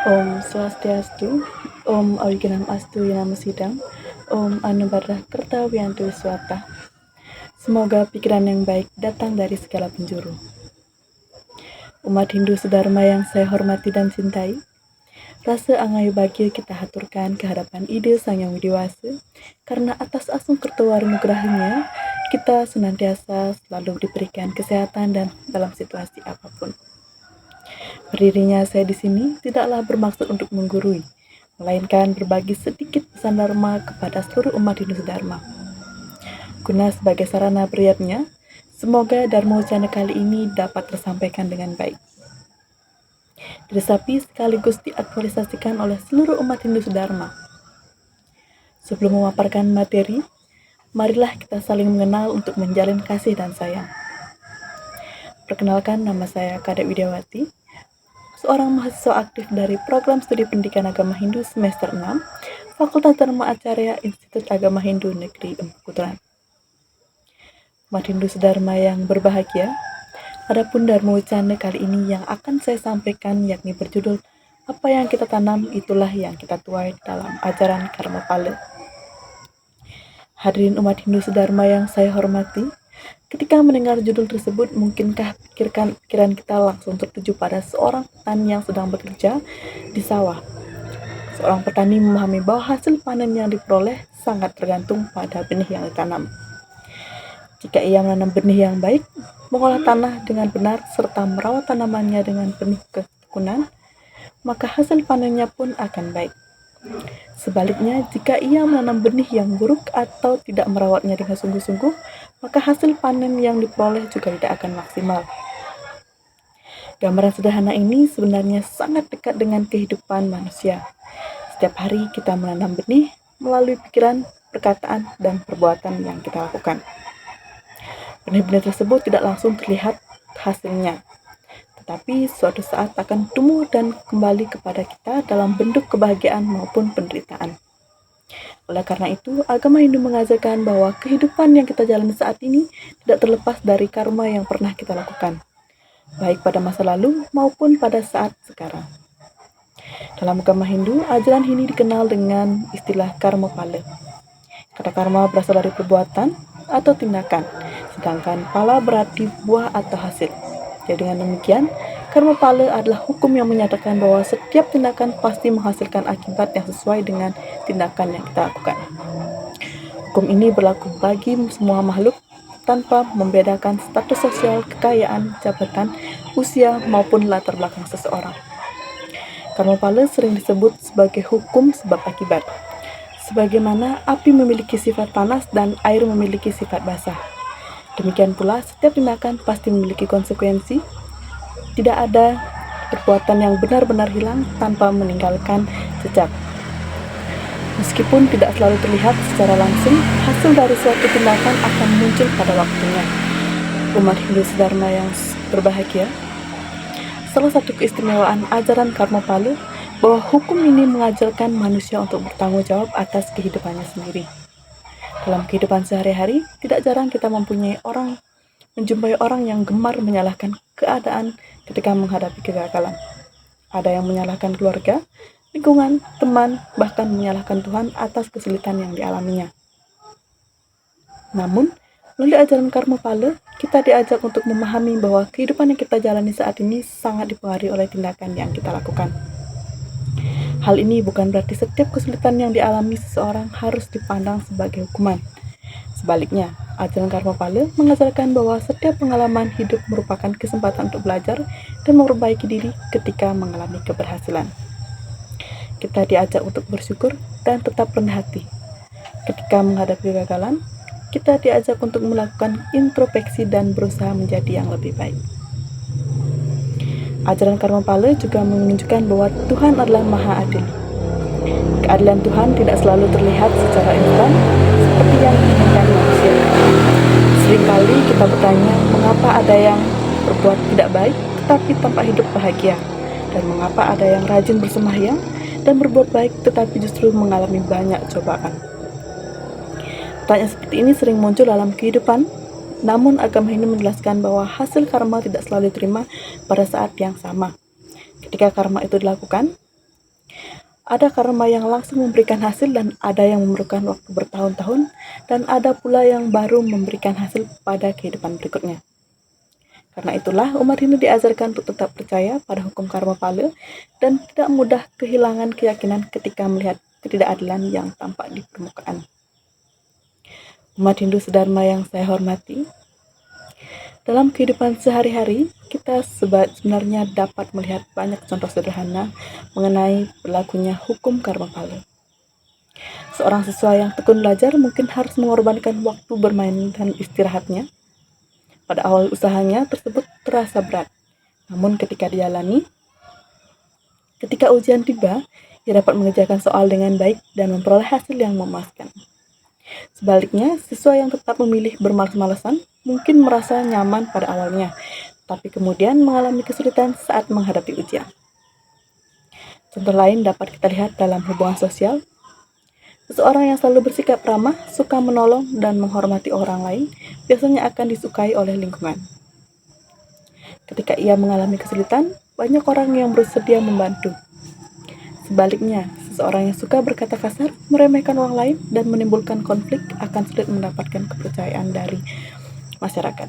Om Swastiastu, Om Awiganam Astu Yanama Sidam, Om Anubarah Kertawiyantu Wiswata. Semoga pikiran yang baik datang dari segala penjuru. Umat Hindu sedharma yang saya hormati dan cintai, rasa angayu bagio kita haturkan kehadapan ide Sang Yang Widiwasa, karena atas asung kertawar nugrahnya, kita senantiasa selalu diberikan kesehatan dan dalam situasi apapun. Berdirinya saya di sini tidaklah bermaksud untuk menggurui, melainkan berbagi sedikit pesan Dharma kepada seluruh umat Hindu Dharma. Guna sebagai sarana beriatnya, semoga Dharma Wacana kali ini dapat tersampaikan dengan baik. Diresapi sekaligus diaktualisasikan oleh seluruh umat Hindu Dharma. Sebelum memaparkan materi, marilah kita saling mengenal untuk menjalin kasih dan sayang. Perkenalkan, nama saya Kadek Widiawati, seorang mahasiswa aktif dari Program Studi Pendidikan Agama Hindu semester 6, Fakultas Dharma Acarya Institut Agama Hindu Negeri Empukuturan. Umat Hindu Sedharma yang berbahagia, adapun Dharma Wacana kali ini yang akan saya sampaikan yakni berjudul Apa yang kita tanam itulah yang kita tuai dalam ajaran Karma Pala. Hadirin umat Hindu Sedharma yang saya hormati, ketika mendengar judul tersebut, mungkinkah pikiran kita langsung tertuju pada seorang petani yang sedang bekerja di sawah. Seorang petani memahami bahwa hasil panen yang diperoleh sangat tergantung pada benih yang ditanam. Jika ia menanam benih yang baik, mengolah tanah dengan benar, serta merawat tanamannya dengan penuh ketekunan, maka hasil panennya pun akan baik. Sebaliknya, jika ia menanam benih yang buruk atau tidak merawatnya dengan sungguh-sungguh, maka hasil panen yang diperoleh juga tidak akan maksimal. Gambaran sederhana ini sebenarnya sangat dekat dengan kehidupan manusia. Setiap hari kita menanam benih melalui pikiran, perkataan, dan perbuatan yang kita lakukan. Benih-benih tersebut tidak langsung terlihat hasilnya, tetapi suatu saat akan tumbuh dan kembali kepada kita dalam bentuk kebahagiaan maupun penderitaan. Oleh karena itu, agama Hindu mengajarkan bahwa kehidupan yang kita jalani saat ini tidak terlepas dari karma yang pernah kita lakukan, baik pada masa lalu maupun pada saat sekarang. Dalam agama Hindu, ajaran ini dikenal dengan istilah karma pala. Kata karma berasal dari perbuatan atau tindakan, sedangkan pala berarti buah atau hasil. Jadi dengan demikian, karma pala adalah hukum yang menyatakan bahwa setiap tindakan pasti menghasilkan akibat yang sesuai dengan tindakan yang kita lakukan. Hukum ini berlaku bagi semua makhluk tanpa membedakan status sosial, kekayaan, jabatan, usia, maupun latar belakang seseorang. Karma pala sering disebut sebagai hukum sebab akibat. Sebagaimana api memiliki sifat panas dan air memiliki sifat basah. Demikian pula, setiap tindakan pasti memiliki konsekuensi. Tidak ada perbuatan yang benar-benar hilang tanpa meninggalkan jejak. Meskipun tidak selalu terlihat secara langsung, hasil dari suatu tindakan akan muncul pada waktunya. Umat Hindu Sedharma yang berbahagia, salah satu keistimewaan ajaran Karma Pala bahwa hukum ini mengajarkan manusia untuk bertanggung jawab atas kehidupannya sendiri. Dalam kehidupan sehari-hari, tidak jarang kita menjumpai orang yang gemar menyalahkan keadaan ketika menghadapi kegagalan. Ada yang menyalahkan keluarga, lingkungan, teman, bahkan menyalahkan Tuhan atas kesulitan yang dialaminya. Namun, melalui ajaran Karma Pala, kita diajak untuk memahami bahwa kehidupan yang kita jalani saat ini sangat dipengaruhi oleh tindakan yang kita lakukan. Hal ini bukan berarti setiap kesulitan yang dialami seseorang harus dipandang sebagai hukuman. Sebaliknya, ajaran Karma Pala mengajarkan bahwa setiap pengalaman hidup merupakan kesempatan untuk belajar dan memperbaiki diri ketika mengalami keberhasilan. Kita diajak untuk bersyukur dan tetap rendah hati. Ketika menghadapi kegagalan, kita diajak untuk melakukan introspeksi dan berusaha menjadi yang lebih baik. Ajaran Karma Pala juga menunjukkan bahwa Tuhan adalah Maha Adil. Keadilan Tuhan tidak selalu terlihat secara instan seperti yang diinginkan manusia. Seringkali kita bertanya mengapa ada yang berbuat tidak baik tetapi tampak hidup bahagia, dan mengapa ada yang rajin bersembahyang dan berbuat baik tetapi justru mengalami banyak cobaan. Pertanyaan seperti ini sering muncul dalam kehidupan. Namun agama Hindu menjelaskan bahwa hasil karma tidak selalu diterima pada saat yang sama. Ketika karma itu dilakukan, Ada karma yang langsung memberikan hasil dan ada yang memerlukan waktu bertahun-tahun, dan ada pula yang baru memberikan hasil pada kehidupan berikutnya. Karena itulah umat Hindu diajarkan untuk tetap percaya pada hukum karma pala dan tidak mudah kehilangan keyakinan ketika melihat ketidakadilan yang tampak di permukaan. Umat Hindu sedharma yang saya hormati, dalam kehidupan sehari-hari, kita sebenarnya dapat melihat banyak contoh sederhana mengenai berlakunya hukum karma pala. Seorang siswa yang tekun belajar mungkin harus mengorbankan waktu bermain dan istirahatnya. Pada awal usahanya tersebut terasa berat, namun ketika ujian tiba, ia dapat mengerjakan soal dengan baik dan memperoleh hasil yang memuaskan. Sebaliknya, siswa yang tetap memilih bermalas-malasan mungkin merasa nyaman pada awalnya, tapi kemudian mengalami kesulitan saat menghadapi ujian. Contoh lain dapat kita lihat dalam hubungan sosial. Seseorang yang selalu bersikap ramah, suka menolong, dan menghormati orang lain, biasanya akan disukai oleh lingkungan. Ketika ia mengalami kesulitan, banyak orang yang bersedia membantu. Sebaliknya, seseorang yang suka berkata kasar, meremehkan orang lain, dan menimbulkan konflik akan sulit mendapatkan kepercayaan dari masyarakat.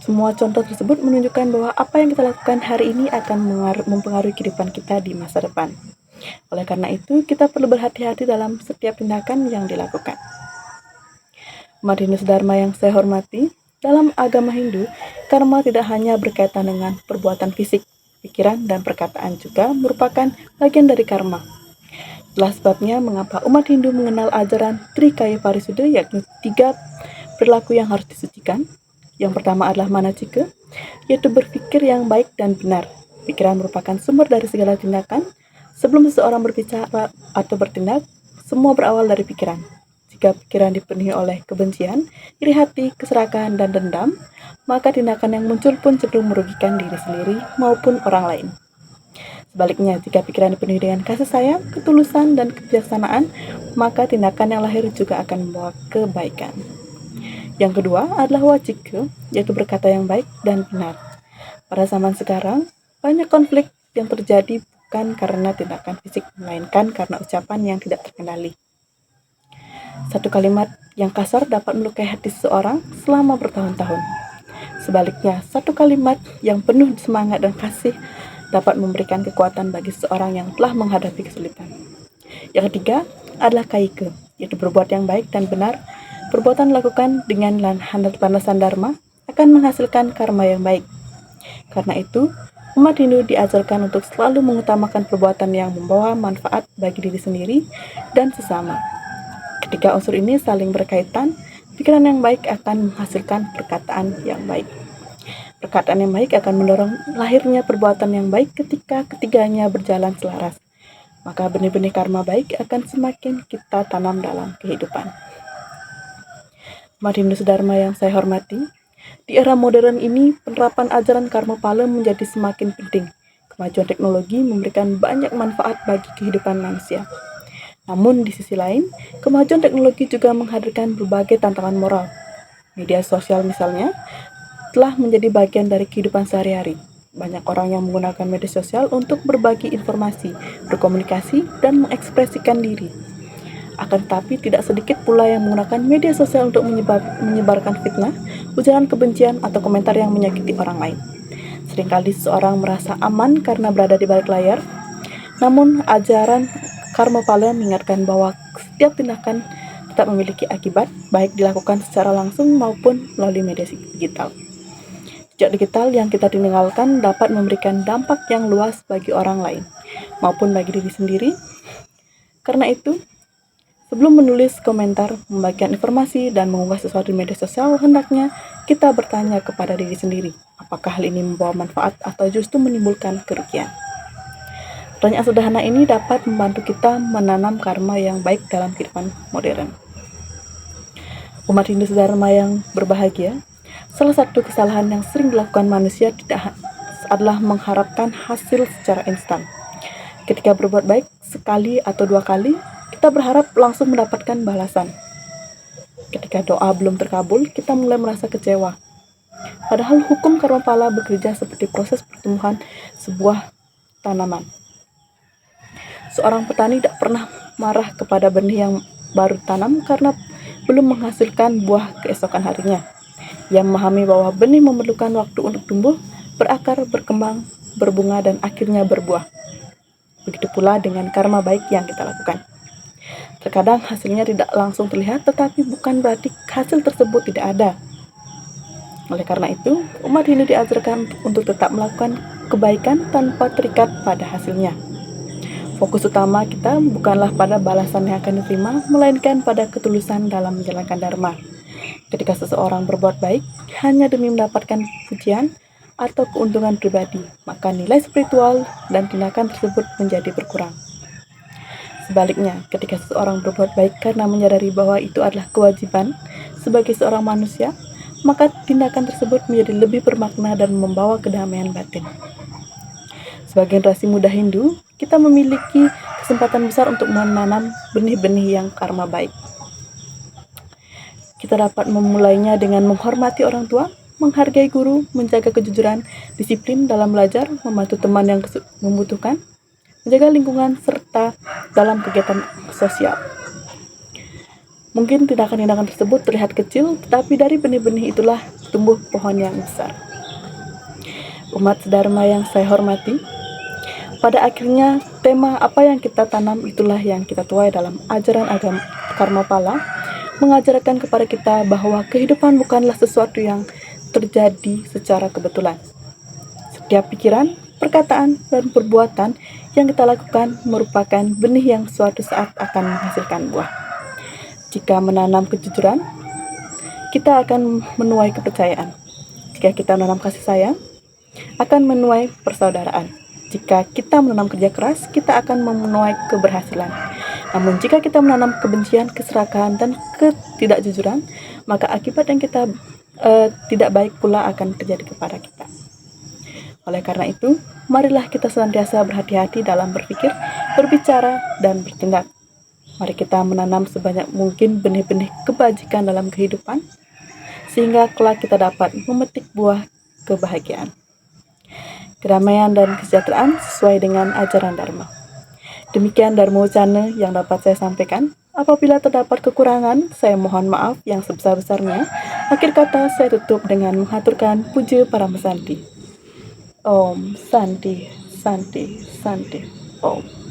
Semua contoh tersebut menunjukkan bahwa apa yang kita lakukan hari ini akan mempengaruhi kehidupan kita di masa depan. Oleh karena itu, kita perlu berhati-hati dalam setiap tindakan yang dilakukan. Umat Hindu sedharma yang saya hormati, dalam agama Hindu, karma tidak hanya berkaitan dengan perbuatan fisik, pikiran, dan perkataan juga merupakan bagian dari karma. Itulah sebabnya mengapa umat Hindu mengenal ajaran Trikaya Parisuddha, yakni 3 perilaku yang harus disucikan. Yang pertama adalah manacika, yaitu berpikir yang baik dan benar. Pikiran merupakan sumber dari segala tindakan. Sebelum seseorang berbicara atau bertindak, semua berawal dari pikiran. Jika pikiran dipenuhi oleh kebencian, iri hati, keserakahan, dan dendam, maka tindakan yang muncul pun cenderung merugikan diri sendiri maupun orang lain. Sebaliknya, jika pikiran dipenuhi dengan kasih sayang, ketulusan, dan kebijaksanaan, maka tindakan yang lahir juga akan membawa kebaikan. Yang kedua adalah wacika, yaitu berkata yang baik dan benar. Pada zaman sekarang, banyak konflik yang terjadi bukan karena tindakan fisik, melainkan karena ucapan yang tidak terkendali. Satu kalimat yang kasar dapat melukai hati seseorang selama bertahun-tahun. Sebaliknya, satu kalimat yang penuh semangat dan kasih dapat memberikan kekuatan bagi seseorang yang telah menghadapi kesulitan. Yang ketiga adalah kaika, yaitu berbuat yang baik dan benar. Perbuatan dilakukan dengan landasan dharma akan menghasilkan karma yang baik. Karena itu, umat Hindu diajarkan untuk selalu mengutamakan perbuatan yang membawa manfaat bagi diri sendiri dan sesama. Ketika unsur ini saling berkaitan, pikiran yang baik akan menghasilkan perkataan yang baik. Perkataan yang baik akan mendorong lahirnya perbuatan yang baik ketika ketiganya berjalan selaras. Maka benih-benih karma baik akan semakin kita tanam dalam kehidupan. Umat Hindu sedharma yang saya hormati, di era modern ini, penerapan ajaran karma pala menjadi semakin penting. Kemajuan teknologi memberikan banyak manfaat bagi kehidupan manusia. Namun di sisi lain, kemajuan teknologi juga menghadirkan berbagai tantangan moral. Media sosial misalnya, telah menjadi bagian dari kehidupan sehari-hari. Banyak orang yang menggunakan media sosial untuk berbagi informasi, berkomunikasi, dan mengekspresikan diri. Akan tetapi tidak sedikit pula yang menggunakan media sosial untuk menyebarkan fitnah, ujaran kebencian, atau komentar yang menyakiti orang lain. Seringkali seseorang merasa aman karena berada di balik layar, namun ajaran karma pala mengingatkan bahwa setiap tindakan tetap memiliki akibat, baik dilakukan secara langsung maupun melalui media digital. Jejak digital yang kita tinggalkan dapat memberikan dampak yang luas bagi orang lain, maupun bagi diri sendiri. Karena itu, sebelum menulis komentar, membagikan informasi, dan mengunggah sesuatu di media sosial, hendaknya kita bertanya kepada diri sendiri, apakah hal ini membawa manfaat atau justru menimbulkan kerugian. Pertanyaan sederhana ini dapat membantu kita menanam karma yang baik dalam kehidupan modern. Umat Hindu sedharma yang berbahagia, salah satu kesalahan yang sering dilakukan manusia adalah mengharapkan hasil secara instan. Ketika berbuat baik sekali atau 2 kali, kita berharap langsung mendapatkan balasan. Ketika doa belum terkabul, kita mulai merasa kecewa. Padahal hukum karma pala bekerja seperti proses pertumbuhan sebuah tanaman. Seorang petani tidak pernah marah kepada benih yang baru tanam karena belum menghasilkan buah keesokan harinya. Ia memahami bahwa benih memerlukan waktu untuk tumbuh, berakar, berkembang, berbunga, dan akhirnya berbuah. Begitu pula dengan karma baik yang kita lakukan. Terkadang hasilnya tidak langsung terlihat, tetapi bukan berarti hasil tersebut tidak ada. Oleh karena itu, umat Hindu diajarkan untuk tetap melakukan kebaikan tanpa terikat pada hasilnya. Fokus utama kita bukanlah pada balasan yang akan diterima, melainkan pada ketulusan dalam menjalankan dharma. Ketika seseorang berbuat baik hanya demi mendapatkan pujian atau keuntungan pribadi, maka nilai spiritual dan tindakan tersebut menjadi berkurang. Sebaliknya, ketika seseorang berbuat baik karena menyadari bahwa itu adalah kewajiban sebagai seorang manusia, maka tindakan tersebut menjadi lebih bermakna dan membawa kedamaian batin. Sebagai generasi muda Hindu, kita memiliki kesempatan besar untuk menanam benih-benih yang karma baik. Kita dapat memulainya dengan menghormati orang tua, menghargai guru, menjaga kejujuran, disiplin dalam belajar, membantu teman yang membutuhkan, menjaga lingkungan, serta dalam kegiatan sosial. Mungkin tindakan-tindakan tersebut terlihat kecil, tetapi dari benih-benih itulah tumbuh pohon yang besar. Umat sedharma yang saya hormati, pada akhirnya tema apa yang kita tanam itulah yang kita tuai dalam ajaran agama Karmapala, mengajarkan kepada kita bahwa kehidupan bukanlah sesuatu yang terjadi secara kebetulan. Setiap pikiran, perkataan, dan perbuatan yang kita lakukan merupakan benih yang suatu saat akan menghasilkan buah. Jika menanam kejujuran, kita akan menuai kepercayaan. Jika kita menanam kasih sayang, akan menuai persaudaraan. Jika kita menanam kerja keras, kita akan menuai keberhasilan. Namun jika kita menanam kebencian, keserakahan, dan ketidakjujuran, maka akibat yang kita tidak baik pula akan terjadi kepada kita. Oleh karena itu, marilah kita senantiasa berhati-hati dalam berpikir, berbicara, dan bertindak. Mari kita menanam sebanyak mungkin benih-benih kebajikan dalam kehidupan, sehingga kelak kita dapat memetik buah kebahagiaan, kedamaian, dan kesejahteraan sesuai dengan ajaran Dharma. Demikian Dharma Wacana yang dapat saya sampaikan. Apabila terdapat kekurangan, saya mohon maaf yang sebesar-besarnya. Akhir kata saya tutup dengan menghaturkan puja Paramasanti. Om Santi, Santi, Santi. Om.